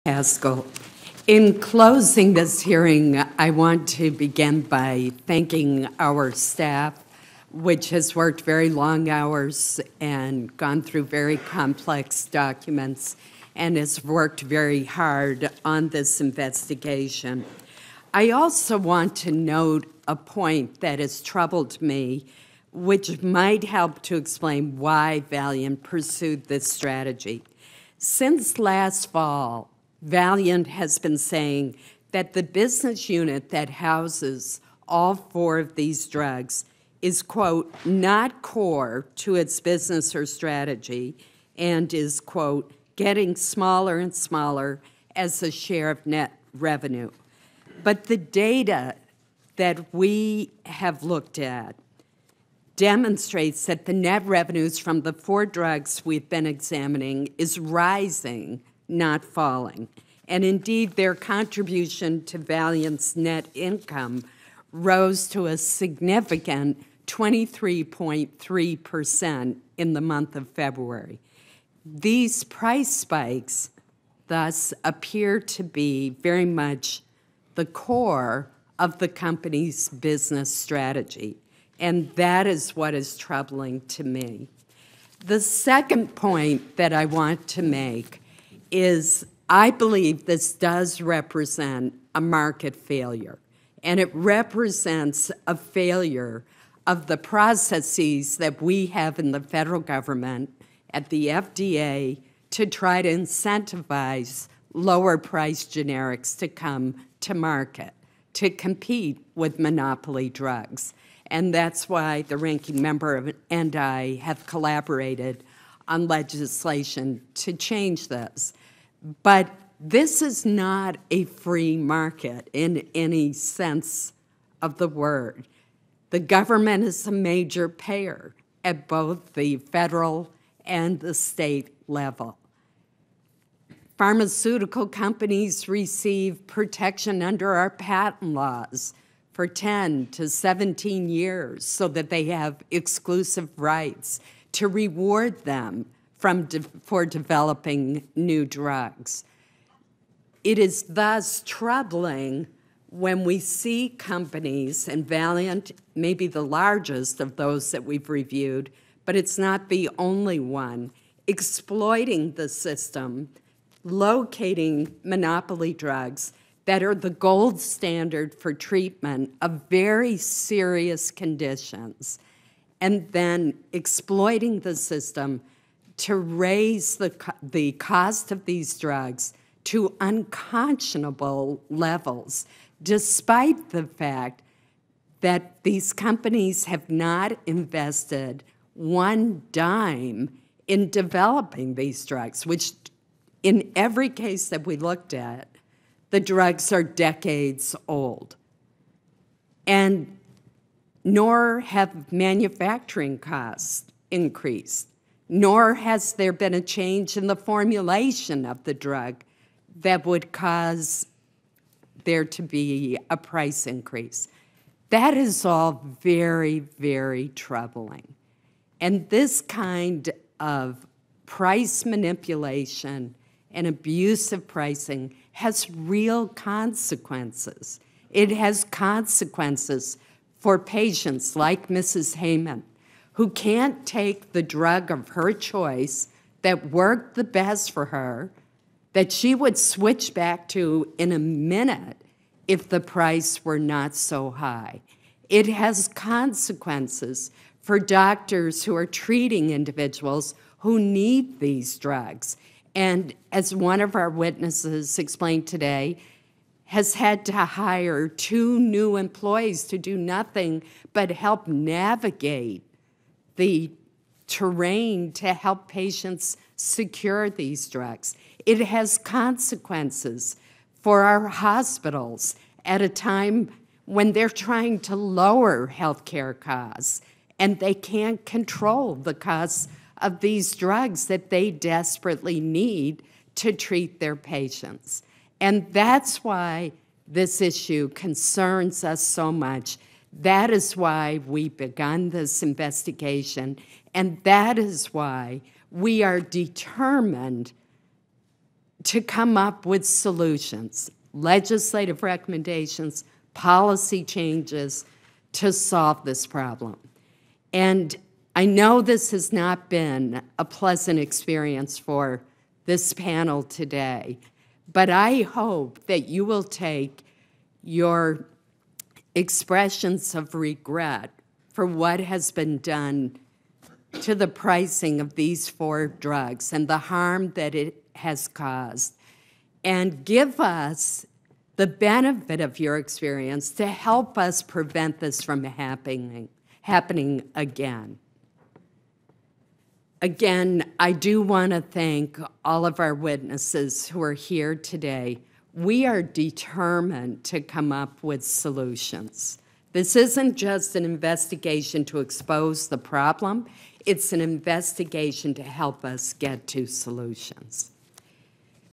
Haskell. In closing this hearing, I want to begin by thanking our staff, which has worked very long hours and gone through very complex documents and has worked very hard on this investigation. I also want to note a point that has troubled me, which might help to explain why Valeant pursued this strategy. Since last fall, Valeant has been saying that the business unit that houses all four of these drugs is, quote, not core to its business or strategy and is, quote, getting smaller and smaller as a share of net revenue. But the data that we have looked at demonstrates that the net revenues from the four drugs we've been examining is rising, not falling. And indeed, their contribution to Valeant's net income rose to a significant 23.3% in the month of February. These price spikes, thus, appear to be very much the core of the company's business strategy. And that is what is troubling to me. The second point that I want to make is I believe this does represent a market failure, and it represents a failure of the processes that we have in the federal government at the FDA to try to incentivize lower-priced generics to come to market, to compete with monopoly drugs. And that's why the ranking member and I have collaborated on legislation to change this. But this is not a free market in any sense of the word. The government is a major payer at both the federal and the state level. Pharmaceutical companies receive protection under our patent laws for 10 to 17 years so that they have exclusive rights to reward them for developing new drugs. It is thus troubling when we see companies, and Valeant may be the largest of those that we've reviewed, but it's not the only one, exploiting the system, locating monopoly drugs that are the gold standard for treatment of very serious conditions, and then exploiting the system to raise the cost of these drugs to unconscionable levels, despite the fact that these companies have not invested one dime in developing these drugs, which in every case that we looked at, the drugs are decades old. And nor have manufacturing costs increased, nor has there been a change in the formulation of the drug that would cause there to be a price increase. That is all very, very troubling. And this kind of price manipulation and abusive pricing has real consequences. It has consequences for patients like Mrs. Heyman, who can't take the drug of her choice that worked the best for her, that she would switch back to in a minute if the price were not so high. It has consequences for doctors who are treating individuals who need these drugs. And as one of our witnesses explained today, has had to hire 2 new employees to do nothing but help navigate the terrain to help patients secure these drugs. It has consequences for our hospitals at a time when they're trying to lower healthcare costs and they can't control the costs of these drugs that they desperately need to treat their patients. And that's why this issue concerns us so much. That is why we begun this investigation, and that is why we are determined to come up with solutions, legislative recommendations, policy changes to solve this problem. And I know this has not been a pleasant experience for this panel today, but I hope that you will take your expressions of regret for what has been done to the pricing of these 4 drugs and the harm that it has caused, and give us the benefit of your experience to help us prevent this from happening again. Again, I do want to thank all of our witnesses who are here today. We are determined to come up with solutions. This isn't just an investigation to expose the problem, it's an investigation to help us get to solutions.